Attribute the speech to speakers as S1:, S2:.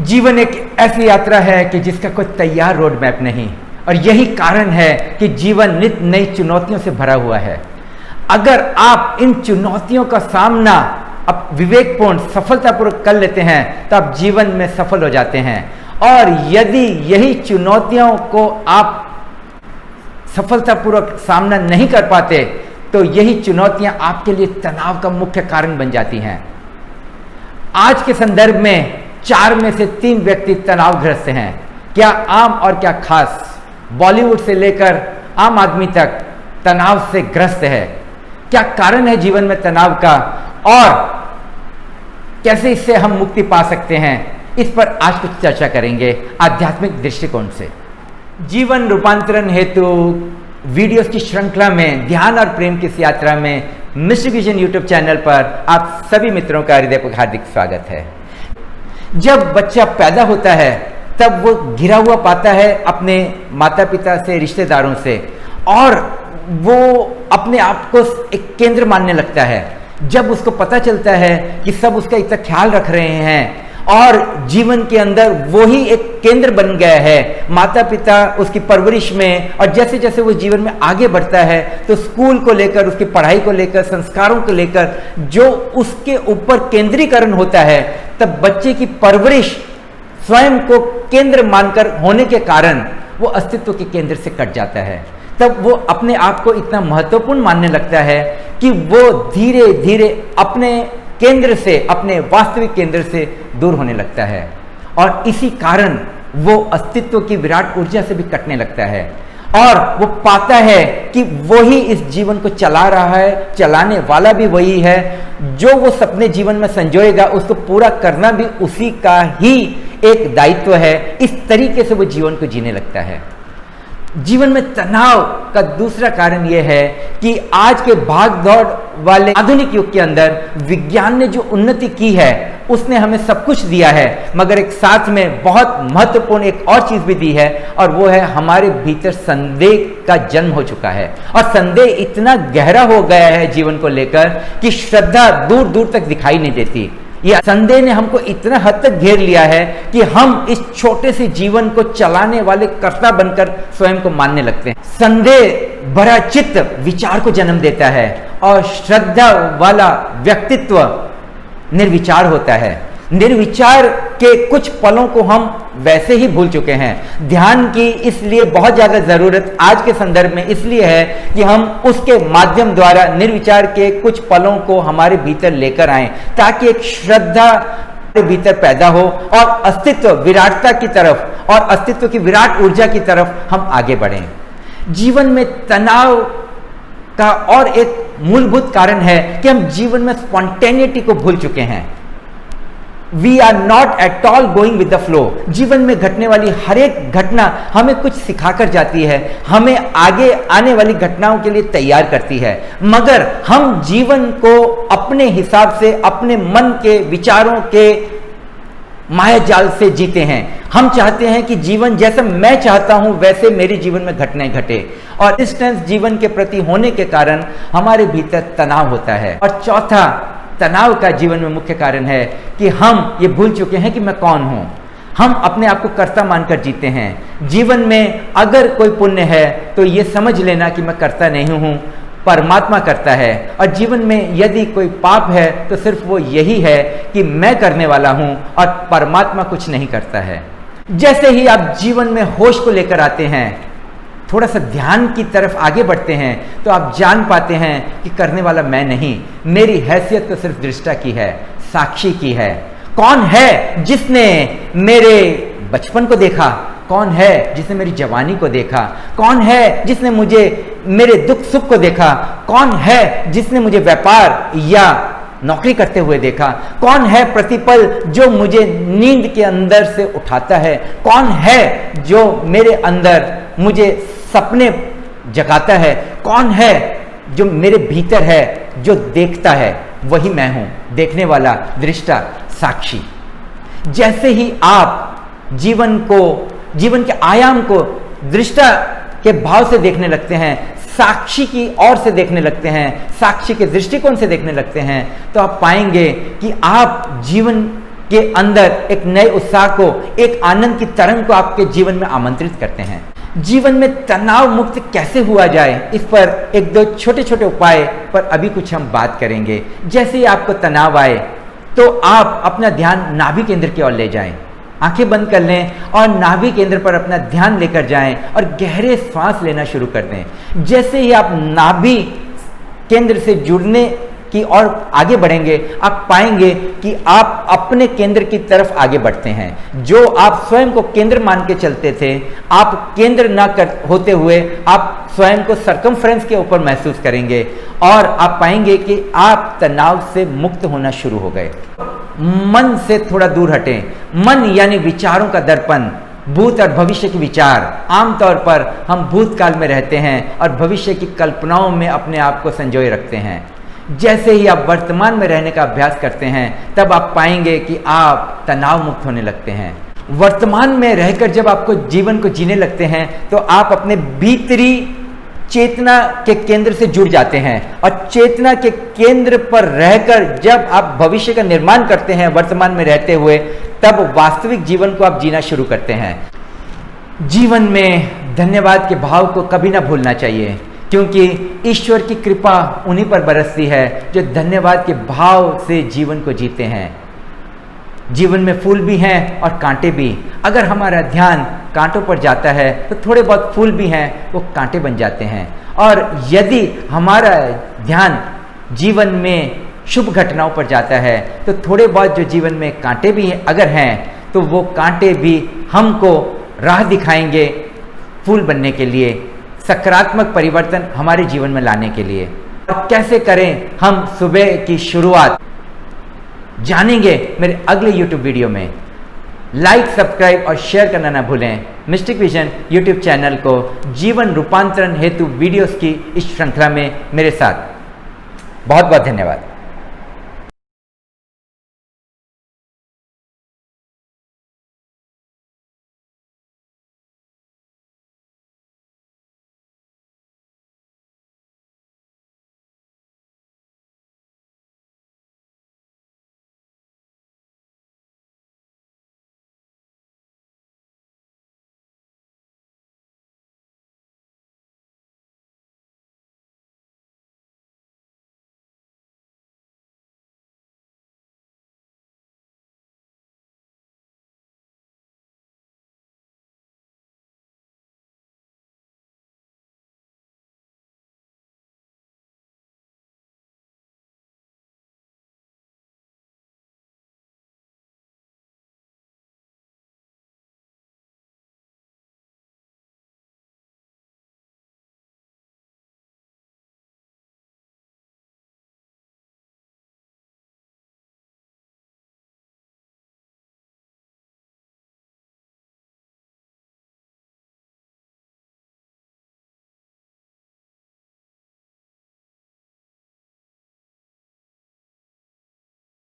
S1: जीवन एक ऐसी यात्रा है कि जिसका कोई तैयार रोड मैप नहीं, और यही कारण है कि जीवन नित नई चुनौतियों से भरा हुआ है। अगर आप इन चुनौतियों का सामना अब विवेकपूर्ण सफलतापूर्वक कर लेते हैं तो आप जीवन में सफल हो जाते हैं, और यदि यही चुनौतियों को आप सफलतापूर्वक सामना नहीं कर पाते तो यही चुनौतियां आपके लिए तनाव का मुख्य कारण बन जाती हैं। आज के संदर्भ में 4 में से 3 व्यक्ति तनावग्रस्त हैं। क्या आम और क्या खास, बॉलीवुड से लेकर आम आदमी तक तनाव से ग्रस्त है। क्या कारण है जीवन में तनाव का और कैसे इससे हम मुक्ति पा सकते हैं, इस पर आज कुछ चर्चा करेंगे आध्यात्मिक दृष्टिकोण से। जीवन रूपांतरण हेतु वीडियोस की श्रृंखला में ध्यान और प्रेम की इस यात्रा में मिस्टर विजन यूट्यूब चैनल पर आप सभी मित्रों का हृदयपूर्वक हार्दिक स्वागत है। जब बच्चा पैदा होता है तब वो घिरा हुआ पाता है अपने माता पिता से, रिश्तेदारों से, और वो अपने आप को एक केंद्र मानने लगता है। जब उसको पता चलता है कि सब उसका इतना ख्याल रख रहे हैं और जीवन के अंदर वो ही एक केंद्र बन गया है, माता पिता उसकी परवरिश में, और जैसे जैसे वो जीवन में आगे बढ़ता है तो स्कूल को लेकर, उसकी पढ़ाई को लेकर, संस्कारों को लेकर जो उसके ऊपर केंद्रीकरण होता है, तब बच्चे की परवरिश स्वयं को केंद्र मानकर होने के कारण वो अस्तित्व के केंद्र से कट जाता है। तब वो अपने आप को इतना महत्वपूर्ण मानने लगता है कि वो धीरे धीरे अपने केंद्र से, अपने वास्तविक केंद्र से दूर होने लगता है, और इसी कारण वो अस्तित्व की विराट ऊर्जा से भी कटने लगता है, और वो पाता है कि वो ही इस जीवन को चला रहा है, चलाने वाला भी वही है, जो वो सपने जीवन में संजोएगा उसको पूरा करना भी उसी का ही एक दायित्व है। इस तरीके से वो जीवन को जीने लगता है। जीवन में तनाव का दूसरा कारण यह है कि आज के भाग दौड़ वाले आधुनिक युग के अंदर विज्ञान ने जो उन्नति की है उसने हमें सब कुछ दिया है, मगर एक साथ में बहुत महत्वपूर्ण एक और चीज भी दी है, और वो है हमारे भीतर संदेह का जन्म हो चुका है। और संदेह इतना गहरा हो गया है जीवन को लेकर कि श्रद्धा दूर दूर तक दिखाई नहीं देती। यह संदेह ने हमको इतना हद तक घेर लिया है कि हम इस छोटे से जीवन को चलाने वाले कर्ता बनकर स्वयं को मानने लगते हैं। संदेह भरा चित्त विचार को जन्म देता है, और श्रद्धा वाला व्यक्तित्व निर्विचार होता है। निर्विचार के कुछ पलों को हम वैसे ही भूल चुके हैं। ध्यान की इसलिए बहुत ज्यादा जरूरत आज के संदर्भ में इसलिए है कि हम उसके माध्यम द्वारा निर्विचार के कुछ पलों को हमारे भीतर लेकर आएं, ताकि एक श्रद्धा हमारे भीतर पैदा हो और अस्तित्व विराटता की तरफ और अस्तित्व की विराट ऊर्जा की तरफ हम आगे बढ़ें। जीवन में तनाव का और एक मूलभूत कारण है कि हम जीवन में स्पॉन्टेनिटी को भूल चुके हैं। We are not at all going with the flow. जीवन में घटने वाली हर एक घटना हमें कुछ सिखाकर जाती है, हमें आगे आने वाली घटनाओं के लिए तैयार करती है, मगर हम जीवन को अपने हिसाब से, अपने मन के विचारों के माया जाल से जीते हैं। हम चाहते हैं कि जीवन जैसा मैं चाहता हूं वैसे मेरे जीवन में घटनाएं घटे, और डिस्टेंस जीवन के प्रति होने के कारण हमारे भीतर तनाव होता है। और चौथा तनाव का जीवन में मुख्य कारण है कि हम ये भूल चुके हैं कि मैं कौन हूं। हम अपने आप को कर्ता मानकर जीते हैं। जीवन में अगर कोई पुण्य है तो ये समझ लेना कि मैं कर्ता नहीं हूं, परमात्मा करता है, और जीवन में यदि कोई पाप है तो सिर्फ वो यही है कि मैं करने वाला हूं और परमात्मा कुछ नहीं करता है। जैसे ही आप जीवन में होश को लेकर आते हैं, थोड़ा सा ध्यान की तरफ आगे बढ़ते हैं, तो आप जान पाते हैं कि करने वाला मैं नहीं, मेरी हैसियत तो सिर्फ दृष्टा की है, साक्षी की है। कौन है जिसने मेरे बचपन को देखा? कौन है जिसने मेरी जवानी को देखा? कौन है जिसने मुझे मेरे दुख सुख को देखा? कौन है जिसने मुझे व्यापार या नौकरी करते हुए देखा? कौन है प्रतिपल जो मुझे नींद के अंदर से उठाता है? कौन है जो मेरे अंदर मुझे सपने जगाता है? कौन है जो मेरे भीतर है, जो देखता है? वही मैं हूं, देखने वाला, दृष्टा, साक्षी। जैसे ही आप जीवन को, जीवन के आयाम को दृष्टा के भाव से देखने लगते हैं, साक्षी की ओर से देखने लगते हैं, साक्षी के दृष्टिकोण से देखने लगते हैं, तो आप पाएंगे कि आप जीवन के अंदर एक नए उत्साह को, एक आनंद की तरंग को आपके जीवन में आमंत्रित करते हैं। जीवन में तनाव मुक्त कैसे हुआ जाए, इस पर एक दो छोटे छोटे उपाय पर अभी कुछ हम बात करेंगे। जैसे ही आपको तनाव आए तो आप अपना ध्यान नाभि केंद्र की ओर ले जाएं, आंखें बंद कर लें और नाभि केंद्र पर अपना ध्यान लेकर जाएं और गहरे सांस लेना शुरू कर दें। जैसे ही आप नाभि केंद्र से जुड़ने की ओर आगे बढ़ेंगे, आप पाएंगे कि आप अपने केंद्र की तरफ आगे बढ़ते हैं। जो आप स्वयं को केंद्र मान के चलते थे, आप केंद्र ना होते हुए आप स्वयं को सरकमफ्रेंस के ऊपर महसूस करेंगे और आप पाएंगे कि आप तनाव से मुक्त होना शुरू हो गए। मन से थोड़ा दूर हटें। मन यानी विचारों का दर्पण, भूत और भविष्य के विचार। आमतौर पर हम भूतकाल में रहते हैं और भविष्य की कल्पनाओं में अपने आप को संजोए रखते हैं। जैसे ही आप वर्तमान में रहने का अभ्यास करते हैं, तब आप पाएंगे कि आप तनाव मुक्त होने लगते हैं। वर्तमान में रहकर जब आपको जीवन को जीने लगते हैं, तो आप अपने भीतरी चेतना के केंद्र से जुड़ जाते हैं और चेतना के केंद्र पर रहकर जब आप भविष्य का निर्माण करते हैं वर्तमान में रहते हुए, तब वास्तविक जीवन को आप जीना शुरू करते हैं। जीवन में धन्यवाद के भाव को कभी ना भूलना चाहिए, क्योंकि ईश्वर की कृपा उन्हीं पर बरसती है जो धन्यवाद के भाव से जीवन को जीते हैं। जीवन में फूल भी हैं और कांटे भी। अगर हमारा ध्यान कांटों पर जाता है तो थोड़े बहुत फूल भी हैं, वो कांटे बन जाते हैं। और यदि हमारा ध्यान जीवन में शुभ घटनाओं पर जाता है, तो थोड़े बहुत जो जीवन में कांटे भी अगर हैं, तो वो कांटे भी हमको राह दिखाएंगे फूल बनने के लिए, सकारात्मक परिवर्तन हमारे जीवन में लाने के लिए। और कैसे करें हम सुबह की शुरुआत, जानेंगे मेरे अगले YouTube वीडियो में। लाइक, सब्सक्राइब और शेयर करना ना भूलें। मिस्टिक विजन YouTube चैनल को जीवन रूपांतरण हेतु वीडियोस की इस श्रृंखला में मेरे साथ। बहुत बहुत धन्यवाद।